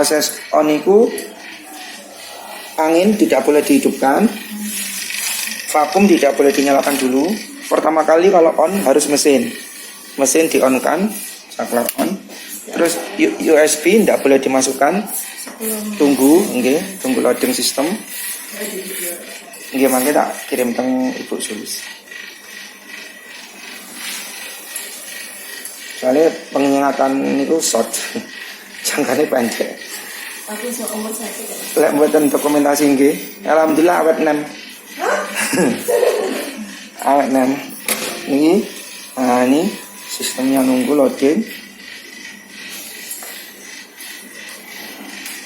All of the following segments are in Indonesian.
proses on itu angin tidak boleh dihidupkan, vakum tidak boleh dinyalakan dulu. Pertama kali kalau on harus mesin di on kan, saklar on. Terus USB tidak boleh dimasukkan. Tunggu loading sistem. Mangke tak kirim teng Ibu Sulis. Soalnya pengingatan itu short, jangkanya pendek. Aku sok umur saya. Lek mboten dokumentasi nggih. Alhamdulillah awet 6. Awet 6. Niki ini sistemnya nunggu loading.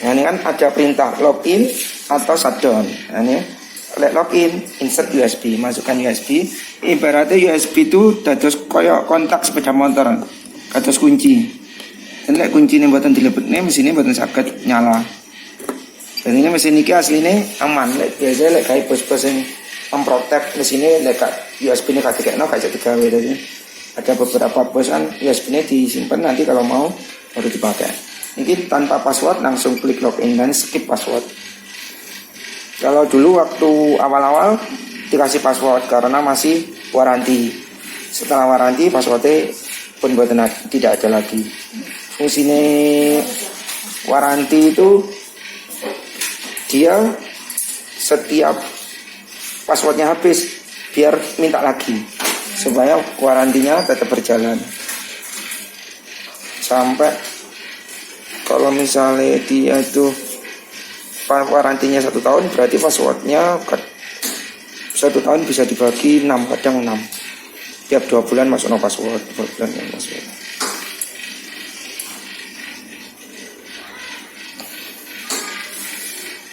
Nah, ini kan ada perintah login atau shutdown. Nah, ini lek login, insert USB, masukkan USB. Ibaratnya USB itu dados koyok kontak sepeda motor, kados kunci. Dan lek kunci ini buatan dilebetne, mesin ini buatan sakit nyala. Dan ini mesin ini aslinya aman. Lek biasa lek kayak bos-bos yang memprotek mesin ini lek USB ini kaki no kayak digawe tadi. Ada beberapa bos kan USB ini disimpan, nanti kalau mau baru dipakai. Ini tanpa password langsung klik login dan skip password. Kalau dulu waktu awal-awal dikasih password karena masih waranti. Setelah waranti passwordnya pun tidak ada lagi. Fungsinya waranti itu dia setiap passwordnya habis biar minta lagi supaya warantinya tetap berjalan sampai kalau misalnya dia itu warantinya 1 tahun, berarti passwordnya 1 tahun bisa dibagi 6, kadang 6. Tiap 2 bulan masuk no password, 2 bulan yang password.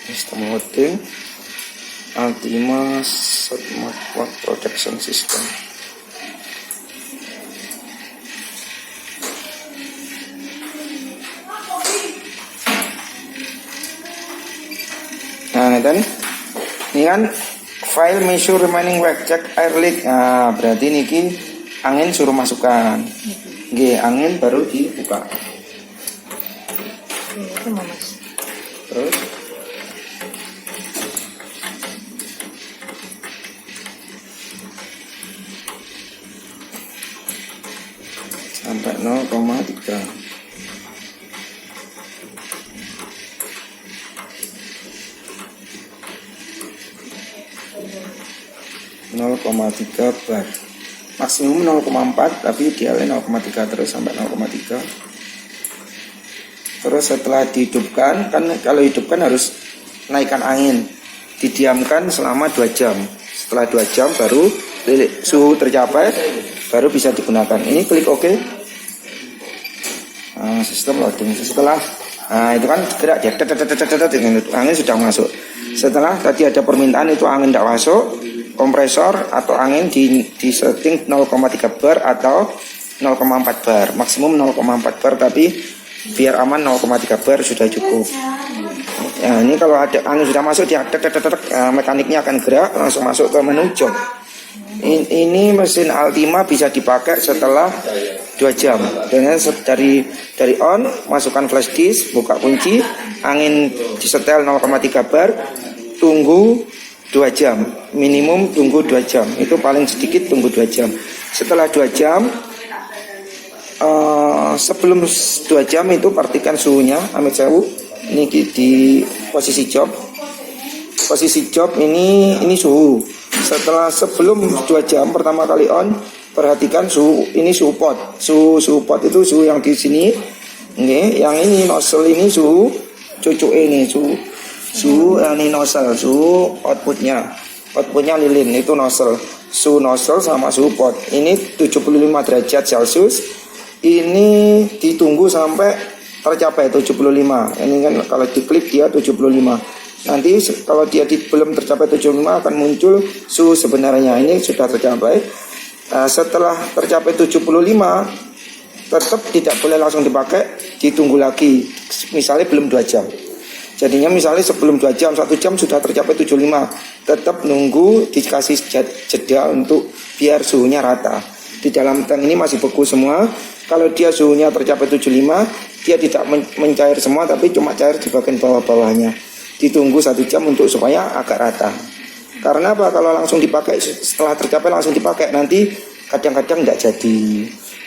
Sistem loading Altima Smart Protection System. Nah, dan ini kan file measure remaining work check air leak. Nah, berarti niki angin suruh masukkan. Angin baru dibuka. Terus sampai 0,3. 0,3 bar, maksimum 0,4 tapi idealnya 0,3 terus sampai 0,3. Terus setelah dihidupkan, kan kalau hidupkan harus naikkan angin, didiamkan selama 2 jam. Setelah 2 jam baru suhu tercapai, baru bisa digunakan. Ini klik OK. Nah, sistem loading. Setelah itu kan gerak ya, angin sudah masuk. Setelah tadi ada permintaan itu angin tidak masuk, kompresor atau angin di setting 0,3 bar atau 0,4 bar, maksimum 0,4 bar, tapi biar aman 0,3 bar sudah cukup. Ya, ini kalau ada angin sudah masuk dia mekaniknya akan gerak langsung masuk ke menu job. Ini mesin Altima bisa dipakai setelah 2 jam. Dengan dari on, masukkan flash disk, buka kunci, angin disetel 0,3 bar, tunggu 2 jam, minimum tunggu 2 jam. Itu paling sedikit tunggu 2 jam. Setelah 2 jam, sebelum 2 jam itu perhatikan suhunya. Amit sewu, ini di posisi job. Posisi job ini suhu. Sebelum 2 jam pertama kali on, perhatikan suhu. Ini suhu pot. Suhu pot itu suhu yang di sini. Yang ini nozzle ini suhu cucuk ini suhu ini nozzle, suhu outputnya lilin itu nozzle. Suhu nozzle sama suhu pot ini 75 derajat Celcius. Ini ditunggu sampai tercapai 75. Ini kan kalau diklik dia 75. Nanti kalau dia belum tercapai 75 akan muncul suhu sebenarnya. Ini sudah tercapai. Setelah tercapai 75 tetap tidak boleh langsung dipakai, ditunggu lagi. Misalnya belum 2 jam. Jadinya misalnya sebelum 2 jam, 1 jam sudah tercapai 75. Tetap nunggu, dikasih jeda untuk biar suhunya rata. Di dalam tank ini masih beku semua. Kalau dia suhunya tercapai 75, dia tidak mencair semua, tapi cuma cair di bagian bawah-bawahnya. Ditunggu 1 jam untuk supaya agak rata. Karena apa? Kalau langsung dipakai, setelah tercapai langsung dipakai, nanti kadang-kadang tidak jadi,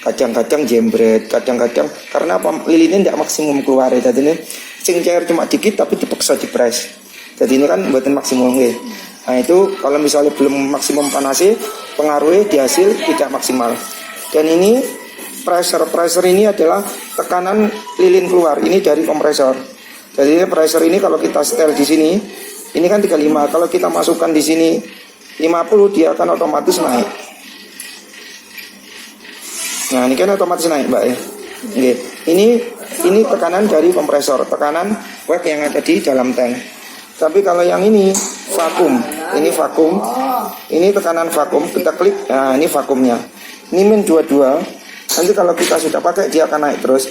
kadang-kadang jembret, kadang-kadang karena apa? Lilinnya tidak maksimum keluar. Jadi ini sing cair cuma dikit tapi dipaksa dipres. Jadi ini kan buatan maksimum ya. Nah itu kalau misalnya belum maksimum panasnya, pengaruhnya di hasil tidak maksimal. Dan ini pressure ini adalah tekanan lilin keluar. Ini dari kompresor. Jadi pressure ini kalau kita setel di sini, ini kan 35. Kalau kita masukkan di sini 50, dia akan otomatis naik. Nah ini kan otomatis naik, Mbak ya. Oke. Ini tekanan dari kompresor, tekanan web yang ada di dalam tank. Tapi kalau yang ini vakum, ini vakum, ini tekanan vakum, kita klik, nah ini vakumnya. Ini min 22, nanti kalau kita sudah pakai dia akan naik terus.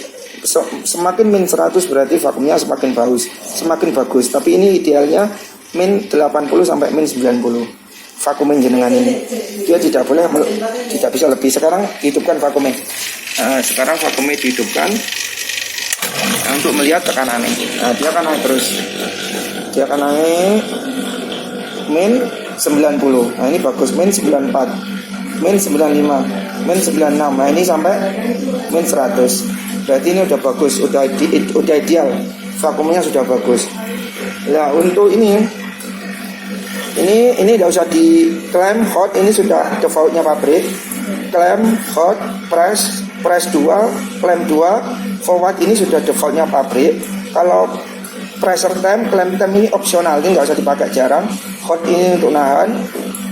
Semakin min 100 berarti vakumnya semakin bagus. Tapi ini idealnya min 80 sampai min 90. Vakumin jenengan ini, dia tidak bisa lebih. Sekarang hidupkan vakumnya. Nah, sekarang vakumnya dihidupkan untuk melihat tekanannya. Nah, dia akan naik terus. Dia akan naik min 90. Nah ini bagus, min 94, min 95, min 96. Nah ini sampai min 100. Berarti ini udah bagus, udah ideal. Vakumnya sudah bagus. Nah untuk ini tidak usah diklaim hot, ini sudah defaultnya pabrik. Klaim hot, press 2, klaim 2, forward ini sudah defaultnya pabrik. Kalau pressure time, klaim time ini opsional, ini nggak usah dipakai jarang. Hot ini untuk nahan.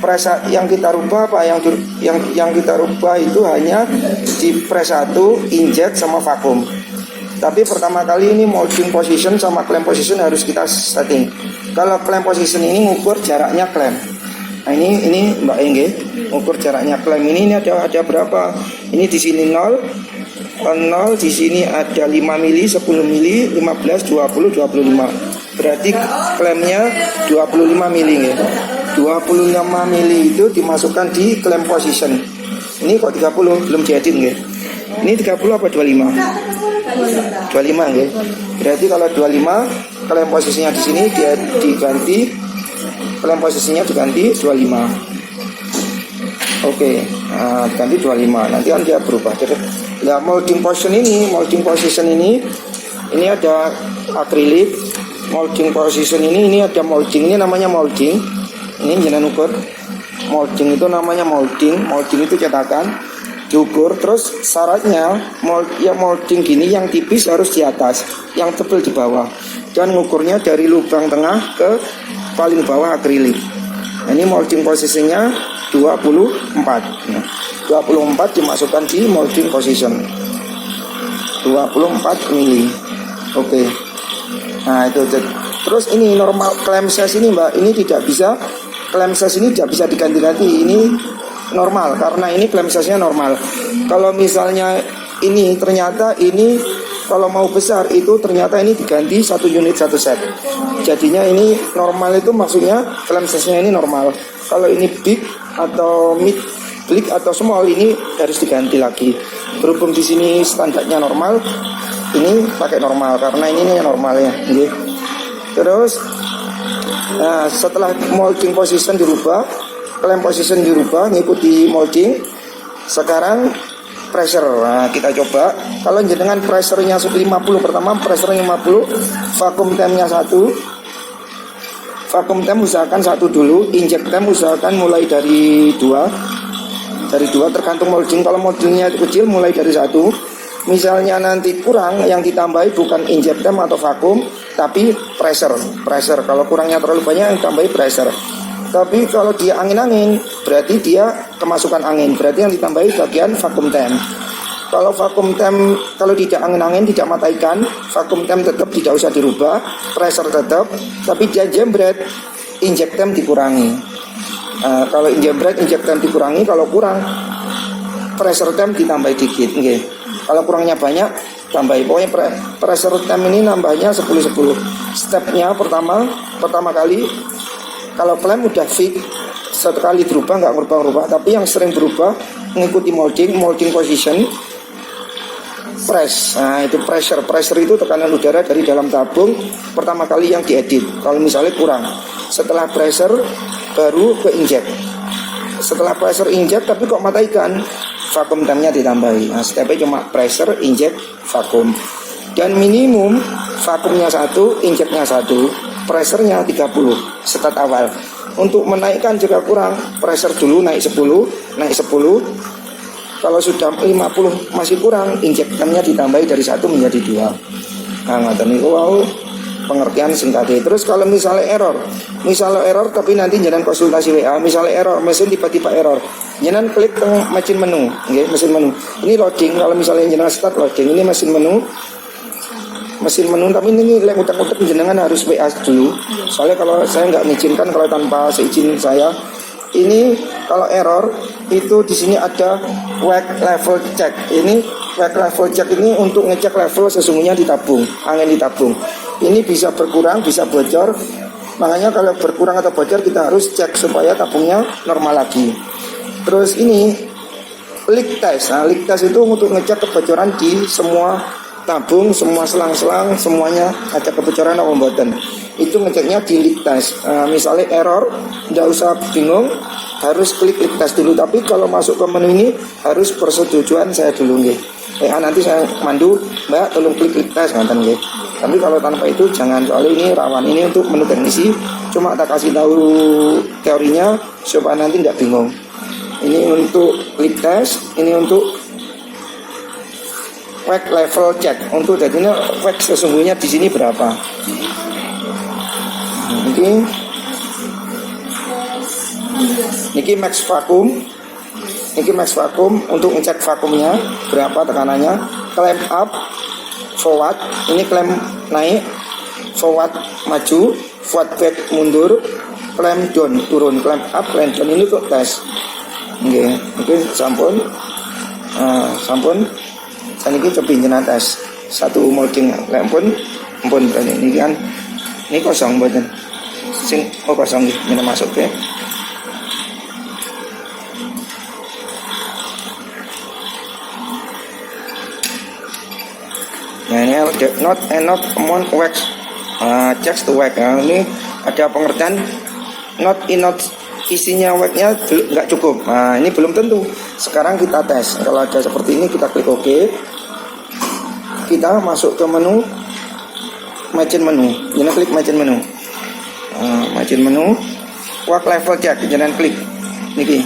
Press yang kita rubah apa? Yang kita rubah itu hanya di press 1, inject sama vakum. Tapi pertama kali ini molding position sama clamp position harus kita setting. Kalau clamp position ini ngukur jaraknya clamp. Nah ini Mbak Engge, ngukur jaraknya clamp ini ada berapa? Ini di sini 0, di sini ada 5 mili, 10 mili, 15, 20, 25. Berarti klaimnya 25 mili ya. 25 mili itu dimasukkan di clamp position. Ini kok 30 belum jadi ya. Ini 30 apa 25? 25 ya. Berarti kalau 25 clamp posisinya di sini dia diganti, clamp posisinya diganti 25. Oke, nah, ganti 25. Nanti kan dia berubah. Nah, molding position ini ada akrilik. Molding position ini ada molding. Ini namanya molding. Ini jangan ukur. Molding itu namanya molding. Molding itu cetakan diukur. Terus syaratnya molding gini yang tipis harus di atas, yang tebal di bawah. Dan ngukurnya dari lubang tengah ke paling bawah akrilik. Nah, ini molding posisinya 24. Nah, 24 dimasukkan di molding position. 24 mili. Oke. Nah, itu. Terus ini normal clamp size ini, Mbak, ini tidak bisa, clamp size ini tidak bisa diganti-ganti. Ini normal karena ini clamp size-nya normal. Kalau misalnya ini ternyata ini kalau mau besar itu ternyata ini diganti 1 unit 1 set. Jadinya ini normal itu maksudnya clamp size-nya ini normal. Kalau ini big atau mid big atau small ini harus diganti lagi. Berhubung di sini standarnya normal, ini pakai normal karena ini normalnya. Gitu. Terus nah, setelah molding position dirubah, clamp position dirubah ngikuti molding. Sekarang pressure. Nah, kita coba. Kalau dengan pressure-nya 50 pertama, pressure 50, vacuum time-nya 1. Vacuum time usahakan 1 dulu, inject time usahakan mulai dari 2. Dari 2 tergantung molding. Kalau moldingnya kecil mulai dari 1. Misalnya nanti kurang, yang ditambahi bukan inject time atau vacuum, tapi pressure. Kalau kurangnya terlalu banyak, yang tambahi pressure. Tapi kalau dia angin-angin, berarti dia kemasukan angin. Berarti yang ditambahi bagian vacuum time. Kalau vacuum time, kalau tidak angin-angin, tidak mata ikan, vacuum time tetap tidak usah dirubah, pressure tetap, tapi dia jembret, inject time dikurangi. Kalau jembret, inject time dikurangi. Kalau kurang, pressure time ditambah dikit. Okay. Kalau kurangnya banyak, tambahi. Pokoknya pressure time ini nambahnya 10-10. Stepnya pertama kali, kalau clamp udah fix sekali berubah nggak berubah, tapi yang sering berubah mengikuti molding position, press. Nah itu pressure itu tekanan udara dari dalam tabung pertama kali yang diedit. Kalau misalnya kurang, setelah pressure baru ke inject. Setelah pressure inject tapi kok mata ikan, vakum time-nya ditambahi. Nah stepnya cuma pressure, inject, vakum. Dan minimum vakumnya 1, injectnya 1, pressure-nya 30 start awal. Untuk menaikkan jika kurang, pressure dulu naik 10. Kalau sudah 50 masih kurang, injektannya ditambahi dari 1 menjadi 2. Nah ngoten niku wau pengertian singkatnya. Terus kalau misalnya error tapi nanti jangan konsultasi WA. Misalnya error, mesin tiba-tiba error, jangan klik ke mesin menu, mesin menu. Ini loading, kalau misalnya jangan start loading, ini mesin menu, tapi ini lek utak-utak jenengan harus WA dulu. Soalnya kalau saya nggak mengizinkan kalau tanpa seizin saya. Ini kalau error itu di sini ada wake level check. Ini wake level check ini untuk ngecek level sesungguhnya di tabung, angin di tabung. Ini bisa berkurang, bisa bocor. Makanya kalau berkurang atau bocor kita harus cek supaya tabungnya normal lagi. Terus ini leak test. Nah, leak test itu untuk ngecek kebocoran di semua tabung, semua selang-selang, semuanya ada kebocoran atau pembuatan. Itu ngeceknya di leak test. Misalnya error, tidak usah bingung, harus klik leak test dulu. Tapi kalau masuk ke menu ini harus persetujuan saya dulu nggih. Nanti saya mandu, Mbak tolong klik leak test ngoten nggih. Tapi kalau tanpa itu jangan, soalnya ini rawan. Ini untuk menu teknisi, cuma tak kasih tahu teorinya supaya nanti tidak bingung. Ini untuk leak test, ini untuk wake level check. Untuk jadinya wake sesungguhnya di sini berapa? Niki max vakum. Untuk ngecek vakumnya berapa tekanannya. Clamp up, forward. Ini clamp naik, forward maju, forward back mundur, clamp down turun, clamp up, clamp down. Ini untuk tes. Oke, sampun. Saya ini coba jenengan tes satu molding ampun berani ini kan ini kosong mboten sing kosong nggih meneh masuk ke. Nah ini not enough amount wax, checks to wax. Nah, ini ada pengertian not enough, isinya wax-nya nggak cukup. Nah ini belum tentu. Sekarang kita tes. Kalau ada seperti ini kita klik OK. Kita masuk ke menu machine menu. Jangan klik machine menu. Machine menu. Work level check. Jangan klik. Niki.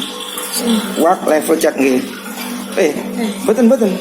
Work level check nggih. Betul.